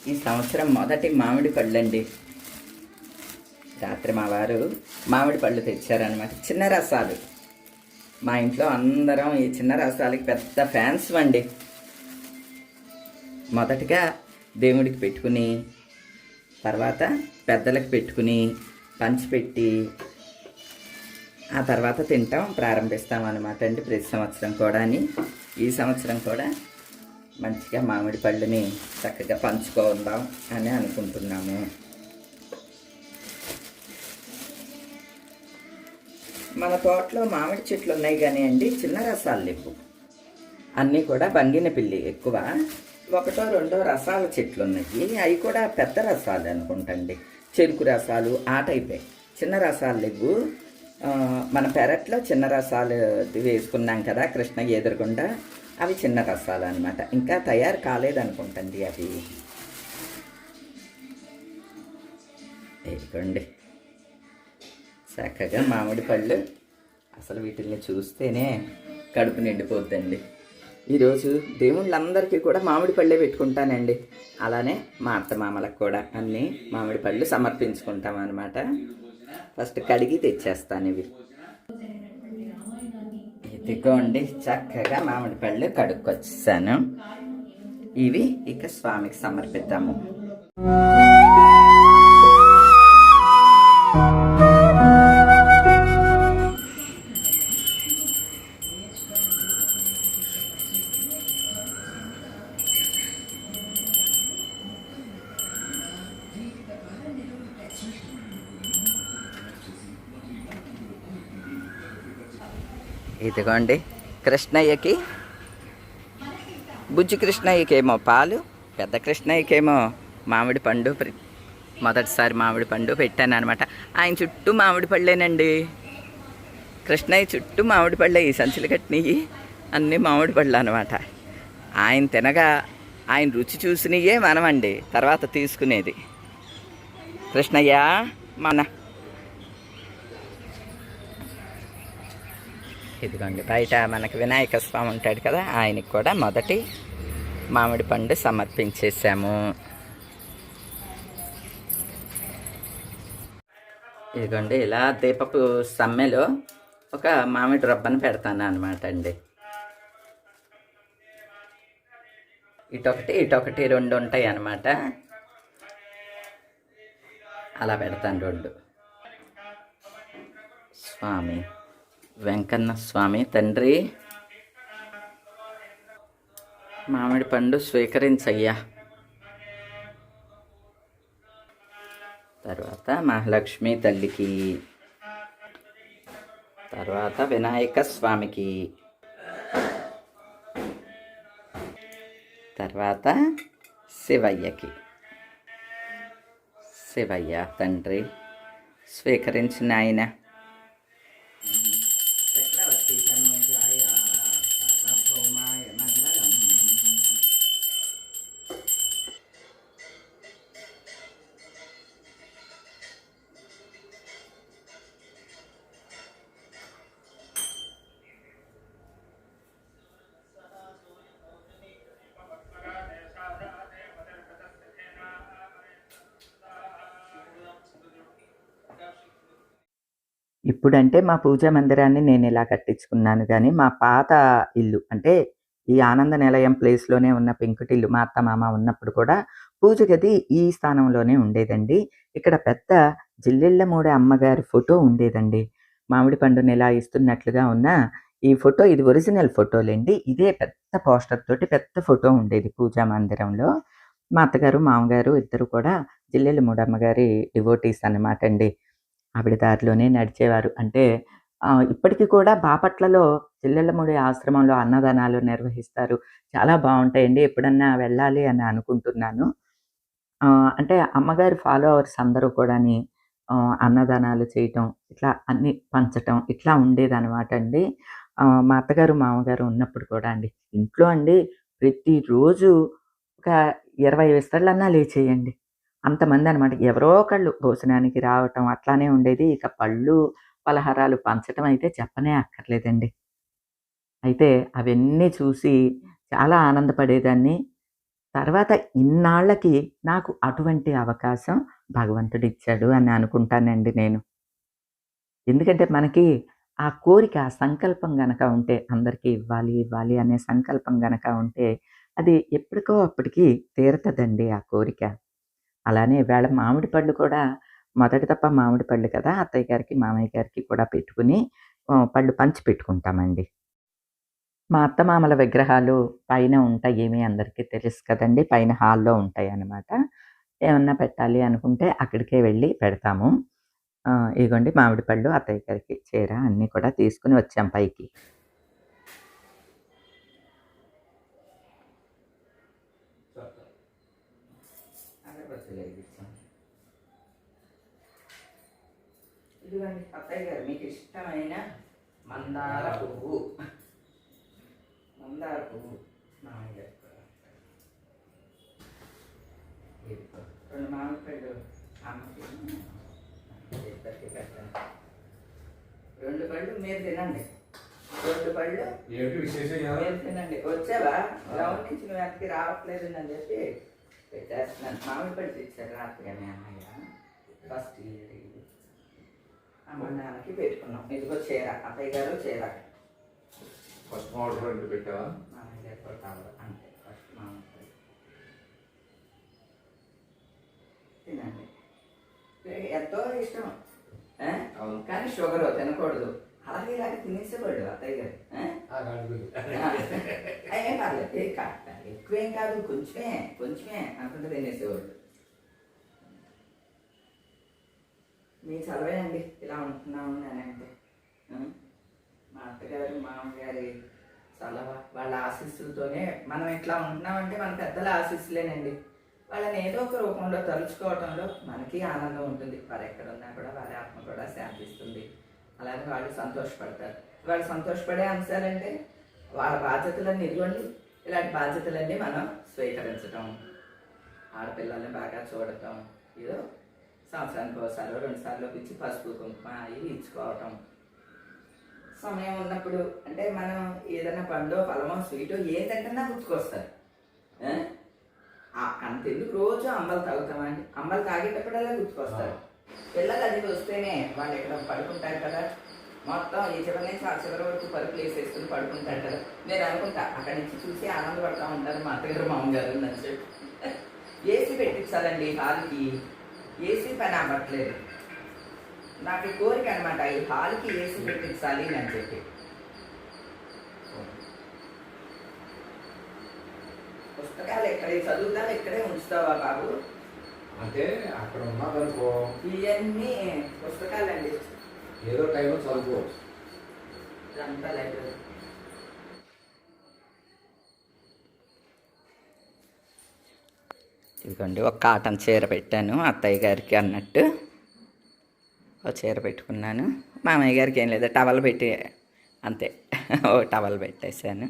ఈ సంవత్సరం మొదటి మామిడి పళ్ళండి. రాత్రి మా వారు మామిడి పళ్ళు తెచ్చారనమాట, చిన్న రసాలు. మా ఇంట్లో అందరం ఈ చిన్న రసాలకి పెద్ద ఫ్యాన్స్ అండి. మొదటగా దేవుడికి పెట్టుకుని, తర్వాత పెద్దలకు పెట్టుకుని పంచిపెట్టి, ఆ తర్వాత తింటాం ప్రారంభిస్తాం అనమాట అండి. ప్రతి సంవత్సరం కూడా ఈ సంవత్సరం కూడా మంచిగా మామిడి పళ్ళుని చక్కగా పంచుకుందాం అని అనుకుంటున్నాము. మన తోటలో మామిడి చెట్లు ఉన్నాయి కానీ అండి, చిన్న రసాలు లేవు. అన్నీ కూడా బంగిన పిల్లి ఎక్కువ. ఒకటో రెండో రసాల చెట్లు ఉన్నాయి, అవి కూడా పెద్ద రసాలు అనుకుంటండి, చెరుకు రసాలు ఆ టైపే. చిన్న రసాలు లేవు. మన పెరట్లో చిన్న రసాలు వేసుకున్నాం కదా కృష్ణయ్య ఎదురుగుండా, అవి చిన్న రసాలు అనమాట. ఇంకా తయారు కాలేదనుకుంటండి అవి. ఇదిగోండి చక్కగా మామిడి పళ్ళు. అసలు వీటిని చూస్తేనే కడుపు నిండిపోద్దండి. ఈరోజు దేవుళ్ళందరికీ కూడా మామిడి పళ్ళే పెట్టుకుంటానండి. అలానే మా అత్త మామలకు కూడా అన్నీ మామిడి పళ్ళు సమర్పించుకుంటాం అనమాట. ఫస్ట్ కడిగి తెచ్చేస్తాను ఇవి. ఇదిగోండి చక్కగా మామిడి పళ్ళు కడుక్కొచ్చేసాను. ఇవి ఇక స్వామికి సమర్పిద్దాము. ఇదిగోండి కృష్ణయ్యకి, బుజ్జి కృష్ణయ్యకేమో పాలు, పెద్ద కృష్ణయ్యకేమో మామిడి పండు. మొదటిసారి మామిడి పండు పెట్టాను అనమాట. ఆయన చుట్టూ మామిడి పళ్ళేనండి. కృష్ణయ్య చుట్టూ మామిడి పళ్ళే. ఈ సంచులు కట్టినవి అన్నీ మామిడి పళ్ళు అనమాట. ఆయన తినగా ఆయన రుచి చూసినయే మనమండి తర్వాత తీసుకునేది. కృష్ణయ్య మన ఇదిగోండి బయట మనకి వినాయక స్వామి ఉంటాడు కదా, ఆయనకి కూడా మొదటి మామిడి పండు సమర్పించేసాము. ఇదిగోండి ఇలా దీపపు సమ్మెలో ఒక మామిడి రబ్బను పెడతాను అనమాట అండి. ఇటొకటి రెండు ఉంటాయి అన్నమాట. అలా పెడతాను రెండు. స్వామి వెంకన్న స్వామి తండ్రి, మామిడి పండు స్వీకరించయ్యా. తర్వాత మహాలక్ష్మి తల్లికి, తర్వాత వినాయక స్వామికి, తర్వాత శివయ్యకి. శివయ్య తండ్రి స్వీకరించిన ఆయన. ఇప్పుడంటే మా పూజా మందిరాన్ని నేను ఇలా కట్టించుకున్నాను, కానీ మా పాత ఇల్లు అంటే ఈ ఆనంద నిలయం ప్లేస్లోనే ఉన్న పెంకుటిల్లు మా అత్త మామ ఉన్నప్పుడు కూడా పూజ గది ఈ స్థానంలోనే ఉండేదండి. ఇక్కడ పెద్ద జిల్లెళ్ళమూడి అమ్మగారి ఫోటో ఉండేదండి. మామిడి పండుని ఇలా ఇస్తున్నట్లుగా ఉన్న ఈ ఫోటో, ఇది ఒరిజినల్ ఫోటోలేండి. ఇదే పెద్ద పోస్టర్ తోటి పెద్ద ఫోటో ఉండేది పూజా మందిరంలో. మా అత్తగారు మామగారు ఇద్దరు కూడా జిల్లెళ్ళమూడి అమ్మగారి డివోటీస్ అనమాట అండి. ఆవిడ దారిలోనే నడిచేవారు. అంటే ఇప్పటికి కూడా బాపట్లలో జిల్లెళ్ళమూడి ఆశ్రమంలో అన్నదానాలు నిర్వహిస్తారు. చాలా బావుంటాయండి. ఎప్పుడన్నా వెళ్ళాలి అని అనుకుంటున్నాను. అంటే అమ్మగారి ఫాలోవర్స్ అందరూ కూడాని అన్నదానాలు చేయటం, ఇట్లా అన్నీ పంచటం ఇట్లా ఉండేదనమాట అండి. మా అత్తగారు, మామగారు ఉన్నప్పుడు కూడా అండి. ఇంట్లో అండి ప్రతిరోజు ఒక 20 విస్తళ్ళన్నా లేచేయండి. అంతమందనమాట. ఎవరో ఒకళ్ళు భోజనానికి రావటం అట్లానే ఉండేది. ఇక పళ్ళు, పలహారాలు పంచటం అయితే చెప్పనే అక్కర్లేదండి. అయితే అవన్నీ చూసి చాలా ఆనందపడేదాన్ని. తర్వాత ఇన్నాళ్ళకి నాకు అటువంటి అవకాశం భగవంతుడిచ్చాడు అని అనుకుంటానండి నేను. ఎందుకంటే మనకి ఆ కోరిక, ఆ సంకల్పం గనక ఉంటే అందరికీ ఇవ్వాలి, ఇవ్వాలి అనే సంకల్పం గనక ఉంటే అది ఎప్పటికో అప్పటికి తీరతదండి ఆ కోరిక. అలానే ఇవాళ మామిడి పళ్ళు కూడా మొదటి దఫా మామిడి పళ్ళు కదా! అత్తయ్య గారికి, మామయ్య గారికి కూడా పెట్టుకొని పళ్ళు పంచి పెట్టుకుంటామండి. మా అత్తమామల విగ్రహాలు పైన ఉంటాయి మీ అందరికీ తెలుసు కదండీ! పైన హాల్‌లో ఉంటాయన్నమాట. ఏమన్నా పెట్టాలి అనుకుంటే అక్కడికే వెళ్ళి పెడతాము. ఇగోండి మామిడి పళ్ళు అత్తయ్య గారికి చీర అన్నీ కూడా తీసుకొని వచ్చాం పైకి. అగరబత్తులు వెలిగించాం. ఇదిగోండి అత్తయ్య గారు మీకు ఇష్టమైన మందార పువ్వు. మందార పువ్వు మామయ్య గారికి కూడా. ఇదిగో 2 మామిడి పళ్ళు అమ్మకి ఇద్దరికి పెట్టండి. 2 పళ్ళు మీరు తినండి. 2 పళ్ళు మీరు తినండి. వచ్చావా గ్రౌండ్ నుంచి నువ్వు వెనక్కి రావట్లేదు అని చెప్పి పెట్టేస్తున్నాను. మామిడి పళ్ళు తెచ్చారు రాత్రి మీ అన్నయ్య ఫస్ట్ ఇయర్. అమ్మ నాన్నకి పెట్టుకున్నాం. ఇదిగో చీర అత్తయ్య గారు చీర. ఫస్ట్ మామిడి పళ్ళు పెట్టావా? మామయ్య గారు కూడా కావాలి అంతే. ఫస్ట్ మామిడి పళ్ళు తినండి. ఎంతో ఇష్టం కానీ షుగర్ తినకూడదు. అలాగే ఇలాగే తినేసేవాడు అత్తయ్య గారు. ఏం కాదు ఎక్కువేం కాదు కొంచెమే కొంచెమే అనుకుంటే తినేసేవాడు. మీ చలవే అండి ఇలా ఉంటున్నాము నేనంటే. మా అత్తగారు మామగారి చలవ వాళ్ళ ఆశీస్సులతోనే మనం ఇట్లా ఉంటున్నామంటే మన పెద్దల ఆశీస్సులేనండి. వాళ్ళని ఏదో ఒక రూపంలో తలుచుకోవడంలో మనకి ఆనందం ఉంటుంది. వారు ఎక్కడున్నా కూడా వారి ఆత్మ కూడా శాంతిస్తుంది. అలాగే వాళ్ళు సంతోషపడతారు. వాళ్ళు సంతోషపడే అంశాలంటే వాళ్ళ బాధ్యతలన్నీ ఇదిగోండి. ఇలాంటి బాధ్యతలన్నీ మనం స్వీకరించటం, ఆడపిల్లల్ని బాగా చూడటం, ఏదో సంవత్సరానికి ఒకసారి 2 సార్లు పిచ్చి పసుపు కుంకుమ ఇవి ఇచ్చుకోవటం. సమయం ఉన్నప్పుడు అంటే మనం ఏదైనా పండో ఫలమో స్వీటో ఏంటంటే గుర్తుకొస్తారు. అంతెందుకు రోజు అంబలు తాగుతామండి. అంబలు తాగేటప్పుడల్లా గుర్తుకొస్తారు. పిల్లలు అది వస్తేనే వాళ్ళు ఇక్కడ పడుకుంటారు కదా, మొత్తం ఈ చివరి నుంచి ఆ చివరి వరకు పరుపులు వేసేసుకుని పడుకుంటారు కదా. నేను అనుకుంటా అక్కడి నుంచి చూసి ఆనందపడతా ఉంటారు మా అత్తగారు మామగారు అని చెప్పి. ఏసీ పెట్టించాలండి హాల్కి. ఏసీ పని అవ్వట్లేదు. నాకు కోరిక అనమాట ఈ హాల్కి ఏసీ పెట్టించాలి అని చెప్పి. పుస్తకాలు ఎక్కడే చదువుతాను ఇక్కడే ఉంచుతావా బాబు? అంటే అక్కడ ఉన్నదనుకో ఇవన్నీ పుస్తకాలండి. ఏదో టైంలో చదువుకోవచ్చు. ఇదంతా లైబ్రరీ. ఇదిగోండి ఒక కాటన్ చీర పెట్టాను అత్తయ్య గారికి అన్నట్టు. ఒక చీర పెట్టుకున్నాను. మామయ్య గారికి ఏం లేదు టవల్ పెట్టి అంతే ఓ టవల్ పెట్టేశాను.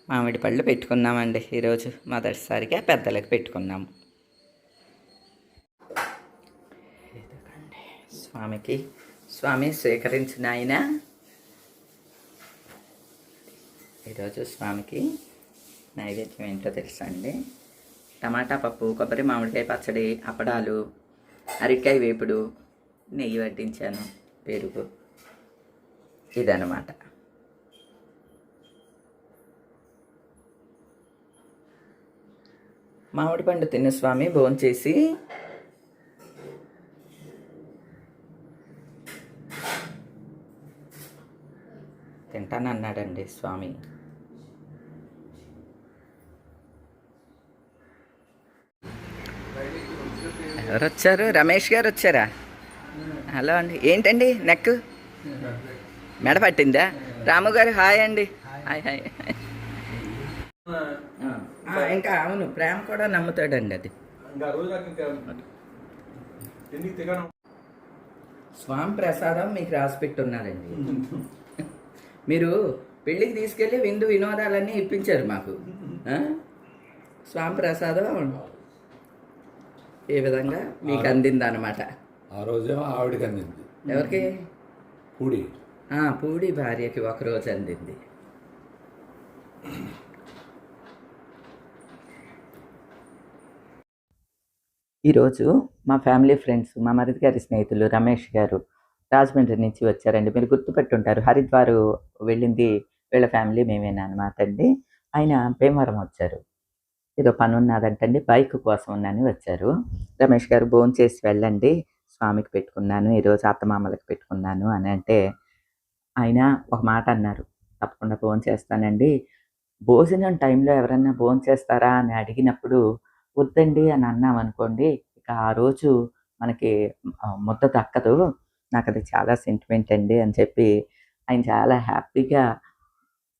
మామిడి పళ్ళు పెట్టుకున్నామండి ఈరోజు మొదటిసారిగా పెద్దలకు పెట్టుకున్నాము. ఎందుకండి స్వామికి స్వామి స్వీకరించిన ఆయన ఈరోజు స్వామికి నైవేద్యం ఏంటో తెలుసా అండి? టమాటా పప్పు, కొబ్బరి మామిడికాయ పచ్చడి, అప్పడాలు, అరటికాయ వేపుడు, నెయ్యి వడ్డించాను, పెరుగు. ఇదన్నమాట. మామిడి పండు తిన్న స్వామి భోంచేసి తింటానన్నాడండి స్వామి. ఎవరు వచ్చారు? రమేష్ గారు వచ్చారా? హలో అండి. ఏంటండి నెక్ మెడ పట్టిందా? రాము గారు హాయ్ అండి. Hi hi. ఇంకా అవును ప్రేమ కూడా నమ్ముతాడండి అది. స్వామి ప్రసాదం మీకు రాసి పెట్టున్నారండి. మీరు పెళ్ళికి తీసుకెళ్ళి విందు వినోదాలన్నీ ఇప్పించారు మాకు. స్వామి ప్రసాదం ఏ విధంగా మీకు అందింది అనమాట. ఆ రోజేమో ఆవిడకి అందింది. ఎవరికి? పూడి. పూడి భార్యకి ఒకరోజు అందింది. ఈరోజు మా ఫ్యామిలీ ఫ్రెండ్స్, మా మరిది గారి స్నేహితులు రమేష్ గారు రాజమండ్రి నుంచి వచ్చారండి. మీరు గుర్తుపెట్టుంటారు. హరిద్వార్ వెళ్ళింది వీళ్ళ ఫ్యామిలీ మేమేననమాట అండి. ఆయన భీమవరం వచ్చారు. ఏదో పనున్నాదంటండి. బైక్ కోసం అని వచ్చారు. రమేష్ గారు భోంచేసి వెళ్ళండి. స్వామికి పెట్టుకున్నాను. ఈరోజు అత్తమామలకి పెట్టుకున్నాను అని అంటే, ఆయన ఒక మాట అన్నారు. తప్పకుండా భోంచేస్తానండి. భోజనం టైంలో ఎవరన్నా భోంచేస్తారా అని అడిగినప్పుడు, వద్దండి అని అన్నామనుకోండి, ఇక ఆ రోజు మనకి ముద్ద దక్కదు. నాకది చాలా సెంటిమెంట్ అండి అని చెప్పి, ఆయన చాలా హ్యాపీగా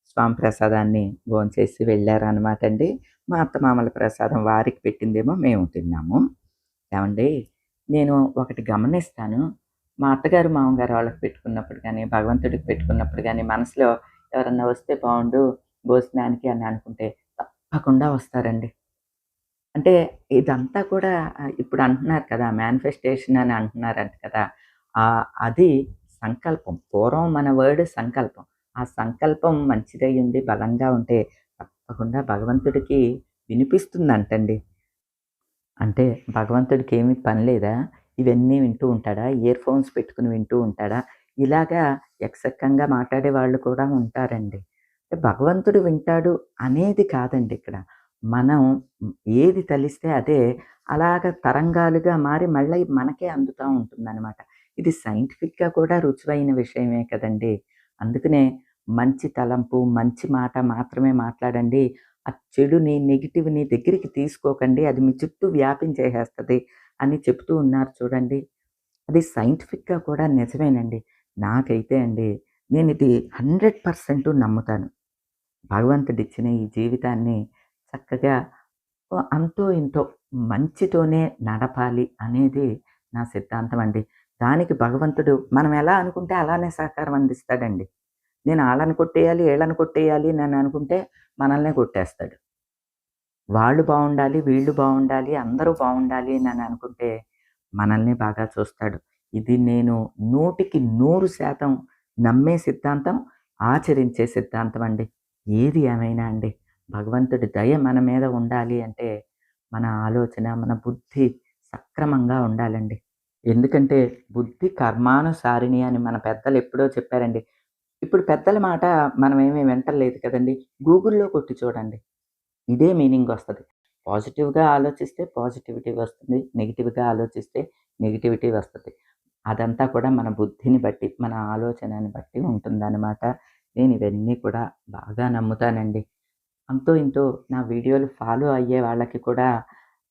స్వామి ప్రసాదాన్ని భోంచేసి వెళ్ళారనమాట అండి. మా అత్తమామల ప్రసాదం వారికి పెట్టిందేమో మేము తిన్నాము. ఏవండీ, నేను ఒకటి గమనిస్తాను. మా అత్తగారు, మామగారు వాళ్ళకి పెట్టుకున్నప్పుడు గానీ, భగవంతుడికి పెట్టుకున్నప్పుడు గానీ, మనసులో ఎవరన్నా వస్తే బావుండు భోజనానికి అని అనుకుంటే తప్పకుండా వస్తారండి. అంటే ఇదంతా కూడా ఇప్పుడు అంటున్నారు కదా! మేనిఫెస్టేషన్ అని అంటున్నారంట కదా! అది సంకల్పం. పూర్వం మన వర్డ్ సంకల్పం. ఆ సంకల్పం మంచిదయ్యుండి బలంగా ఉంటే తప్పకుండా భగవంతుడికి వినిపిస్తుందంటండి. అంటే భగవంతుడికేమి పని లేదా? ఇవన్నీ వింటూ ఉంటాడా? ఇయర్ ఫోన్స్ పెట్టుకొని వింటూ ఉంటాడా? ఇలాగా ఎకసెక్కంగా మాట్లాడే వాళ్ళు కూడా ఉంటారండి. అంటే భగవంతుడు వింటాడు అనేది కాదండి ఇక్కడ. మనం ఏది తలిస్తే అదే అలాగ తరంగాలుగా మారి మళ్ళీ మనకే అందుతా ఉంటుందనమాట. ఇది సైంటిఫిక్‌గా కూడా రుజువైన విషయమే కదండీ! అందుకనే మంచి తలంపు, మంచి మాట మాత్రమే మాట్లాడండి. ఆ చెడుని, నెగెటివ్‌ని దగ్గరికి తీసుకోకండి. అది మీ చుట్టూ వ్యాపించేసేస్తది అని చెప్తూ ఉన్నారు చూడండి. అది సైంటిఫిక్‌గా కూడా నిజమేనండి. నాకైతే అండి నేనిది 100% నమ్ముతాను. భగవంతుడిచ్చిన ఈ జీవితాన్ని చక్కగా అంతో ఇంతో మంచితోనే నడపాలి అనేది నా సిద్ధాంతం అండి. దానికి భగవంతుడు మనం ఎలా అనుకుంటే అలానే సహకారం అందిస్తాడండి. నేను ఆళ్ళని కొట్టేయాలి, ఈళ్ళని కొట్టేయాలి అని అనుకుంటే మనల్నే కొట్టేస్తాడు. వాళ్ళు బావుండాలి, వీళ్ళు బావుండాలి, అందరూ బావుండాలి అని అనుకుంటే మనల్ని బాగా చూస్తాడు. ఇది నేను 100కి 100% నమ్మే సిద్ధాంతం, ఆచరించే సిద్ధాంతం అండి. ఏది ఏమైనా అండి, భగవంతుడి దయ మన మీద ఉండాలి అంటే, మన ఆలోచన, మన బుద్ధి సక్రమంగా ఉండాలండి. ఎందుకంటే, బుద్ధి కర్మానుసారిణి అని మన పెద్దలు ఎప్పుడో చెప్పారండి. ఇప్పుడు పెద్దల మాట మనమేమి వింటలేదు కదండీ! గూగుల్‌లో కొట్టి చూడండి. ఇదే మీనింగొస్తది. పాజిటివ్‌గా ఆలోచిస్తే పాజిటివిటీ వస్తుంది. నెగెటివ్‌గా ఆలోచిస్తే నెగటివిటీ వస్తది. అదంతా కూడా మన బుద్ధిని బట్టి, మన ఆలోచనని బట్టి ఉంటుందనమాట. నేను ఇవన్నీ కూడా బాగా నమ్ముతానండి. అంతో ఇంతో నా వీడియోలు ఫాలో అయ్యే వాళ్ళకి కూడా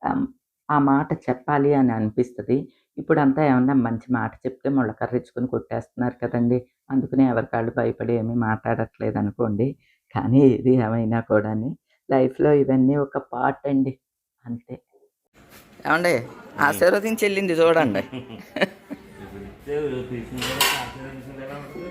ఆహ్, ఆ మాట చెప్పాలి అని అనిపిస్తది. ఇప్పుడంతా ఏమన్నా మంచి మాట చెప్తే మొళ్ళ కర్రిచ్చుకొని కొట్టేస్తున్నారు కదండీ! అందుకనే ఎవరికాళ్ళు భయపడి ఏమీ మాట్లాడట్లేదనుకోండి. కానీ ఏది ఏమైనా కూడాని లైఫ్‌లో ఇవన్నీ ఒక పార్ట్ అండి. అంతే. ఏవండీ ఆశీర్వదించి ఎళ్ళింది చూడండి. ఇప్పుడు ఇస్తే తీసుకుంటారా ఆశీర్వదించుకుంటే ఎలా ఉంటుంది?